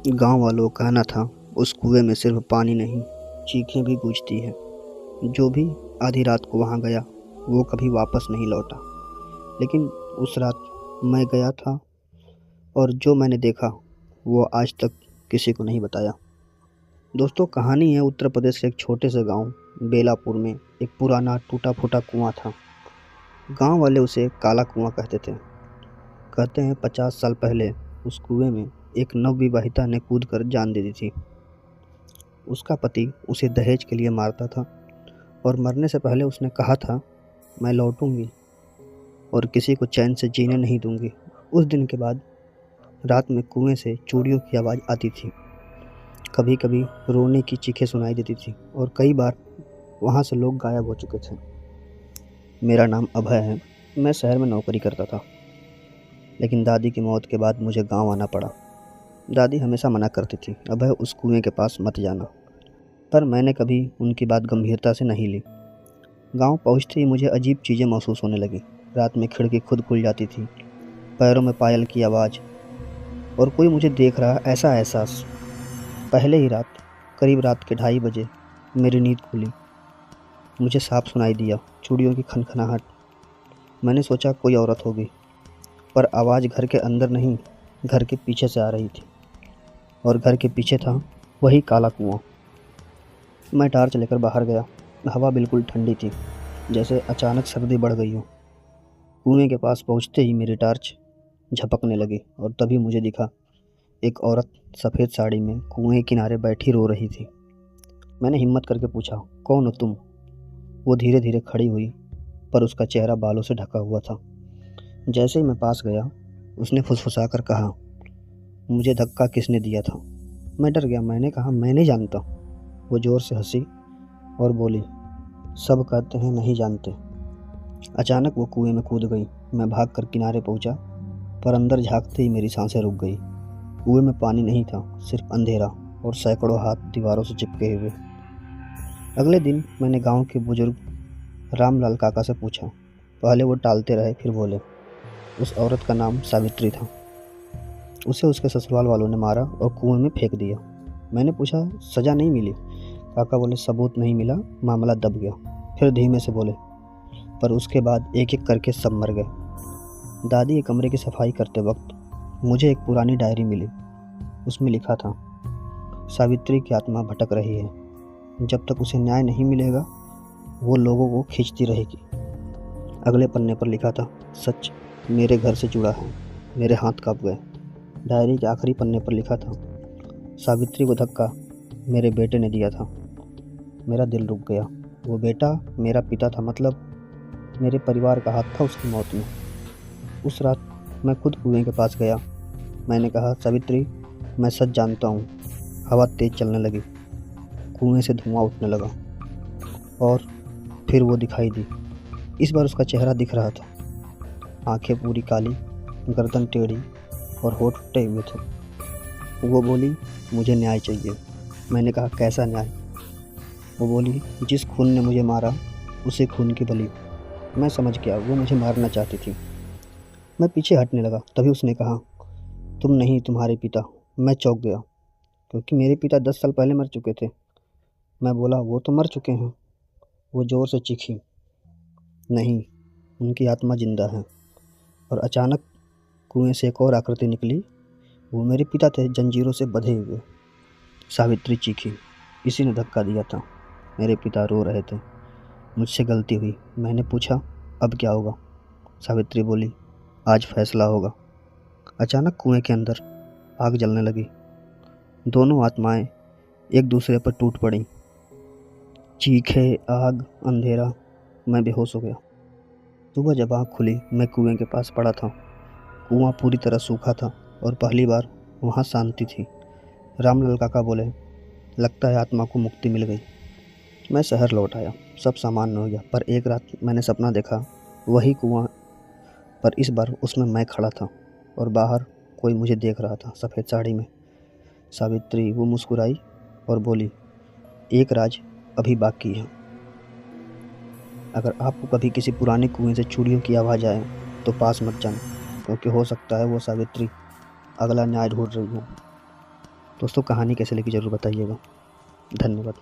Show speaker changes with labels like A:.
A: गांव वालों का कहना था उस कुएं में सिर्फ पानी नहीं, चीखें भी गूंजती हैं। जो भी आधी रात को वहां गया वो कभी वापस नहीं लौटा। लेकिन उस रात मैं गया था और जो मैंने देखा वो आज तक किसी को नहीं बताया। दोस्तों, कहानी है उत्तर प्रदेश के एक छोटे से गांव बेलापुर में। एक पुराना टूटा फूटा कुआं था। गांव वाले उसे काला कुआं कहते थे। कहते हैं 50 साल पहले उस कुएं में एक नवविवाहिता ने कूद कर जान दे दी थी। उसका पति उसे दहेज के लिए मारता था और मरने से पहले उसने कहा था, मैं लौटूंगी और किसी को चैन से जीने नहीं दूंगी। उस दिन के बाद रात में कुएं से चूड़ियों की आवाज़ आती थी। कभी कभी रोने की चीखें सुनाई देती थी और कई बार वहाँ से लोग गायब हो चुके थे। मेरा नाम अभय है। मैं शहर में नौकरी करता था, लेकिन दादी की मौत के बाद मुझे गांव आना पड़ा। दादी हमेशा मना करती थी, अभय उस कुएं के पास मत जाना, पर मैंने कभी उनकी बात गंभीरता से नहीं ली। गांव पहुंचते ही मुझे अजीब चीज़ें महसूस होने लगी। रात में खिड़की खुद खुल जाती थी, पैरों में पायल की आवाज़ और कोई मुझे देख रहा, ऐसा एहसास। पहले ही रात, करीब रात के 2:30 बजे मेरी नींद खुली। मुझे साफ सुनाई दिया चूड़ियों की खनखनाहट। मैंने सोचा कोई औरत होगी, पर आवाज़ घर के अंदर नहीं, घर के पीछे से आ रही थी। और घर के पीछे था वही काला कुआं। मैं टार्च लेकर बाहर गया। हवा बिल्कुल ठंडी थी, जैसे अचानक सर्दी बढ़ गई हो। कुएं के पास पहुंचते ही मेरी टार्च झपकने लगी और तभी मुझे दिखा एक औरत सफ़ेद साड़ी में कुएं किनारे बैठी रो रही थी। मैंने हिम्मत करके पूछा, कौन हो तुम? वो धीरे धीरे खड़ी हुई, पर उसका चेहरा बालों से ढका हुआ था। जैसे ही मैं पास गया, उसने फुसफुसा कर कहा, मुझे धक्का किसने दिया था? मैं डर गया। मैंने कहा, मैं नहीं जानता। वो ज़ोर से हंसी और बोली, सब कहते हैं नहीं जानते। अचानक वो कुएं में कूद गई। मैं भागकर किनारे पहुंचा, पर अंदर झांकते ही मेरी सांसें रुक गई। कुएं में पानी नहीं था, सिर्फ अंधेरा और सैकड़ों हाथ दीवारों से चिपके हुए। अगले दिन मैंने गांव के बुजुर्ग रामलाल काका से पूछा। पहले वो टालते रहे, फिर बोले, उस औरत का नाम सावित्री था। उसे उसके ससुराल वालों ने मारा और कुएं में फेंक दिया। मैंने पूछा, सज़ा नहीं मिली? काका बोले, सबूत नहीं मिला, मामला दब गया। फिर धीमे से बोले, पर उसके बाद एक एक करके सब मर गए। दादी के कमरे की सफाई करते वक्त मुझे एक पुरानी डायरी मिली। उसमें लिखा था, सावित्री की आत्मा भटक रही है। जब तक उसे न्याय नहीं मिलेगा वो लोगों को खींचती रहेगी। अगले पन्ने पर लिखा था, सच मेरे घर से जुड़ा है। मेरे हाथ कांप गए। डायरी के आखिरी पन्ने पर लिखा था, सावित्री को धक्का मेरे बेटे ने दिया था। मेरा दिल रुक गया। वो बेटा मेरा पिता था, मतलब मेरे परिवार का हाथ था उसकी मौत में। उस रात मैं खुद कुएं के पास गया। मैंने कहा, सावित्री, मैं सच जानता हूँ। हवा तेज चलने लगी, कुएं से धुआं उठने लगा और फिर वो दिखाई दी। इस बार उसका चेहरा दिख रहा था। आंखें पूरी काली, गर्दन टेढ़ी और होठ फटे हुए थे। वो बोली, मुझे न्याय चाहिए। मैंने कहा, कैसा न्याय? वो बोली, जिस खून ने मुझे मारा उसे खून की बलि। मैं समझ गया, वो मुझे मारना चाहती थी। मैं पीछे हटने लगा। तभी उसने कहा, तुम नहीं, तुम्हारे पिता। मैं चौंक गया, क्योंकि मेरे पिता 10 साल पहले मर चुके थे। मैं बोला, वो तो मर चुके हैं। वो ज़ोर से चीखी, नहीं, उनकी आत्मा जिंदा है। और अचानक कुएं से एक और आकृति निकली। वो मेरे पिता थे, जंजीरों से बंधे हुए। सावित्री चीखी, इसी ने धक्का दिया था। मेरे पिता रो रहे थे। मुझसे गलती हुई। मैंने पूछा, अब क्या होगा? सावित्री बोली, आज फैसला होगा। अचानक कुएं के अंदर आग जलने लगी। दोनों आत्माएं एक दूसरे पर टूट पड़ी। चीखे, आग, अंधेरा। मैं बेहोश हो गया। सुबह जब आँख खुली, मैं कुएं के पास पड़ा था। कुआं पूरी तरह सूखा था और पहली बार वहाँ शांति थी। रामलाल काका बोले, लगता है आत्मा को मुक्ति मिल गई। मैं शहर लौट आया। सब सामान्य हो गया, पर एक रात मैंने सपना देखा, वही कुआं, पर इस बार उसमें मैं खड़ा था और बाहर कोई मुझे देख रहा था, सफ़ेद साड़ी में। सावित्री, वो मुस्कुराई और बोली, एक राज अभी बाकी है। अगर आपको कभी किसी पुराने कुएं से चूड़ियों की आवाज़ आए तो पास मत जाना, क्योंकि हो सकता है वो सावित्री अगला न्याय ढूंढ रही हो। दोस्तों कहानी कैसे लगी ज़रूर बताइएगा। धन्यवाद।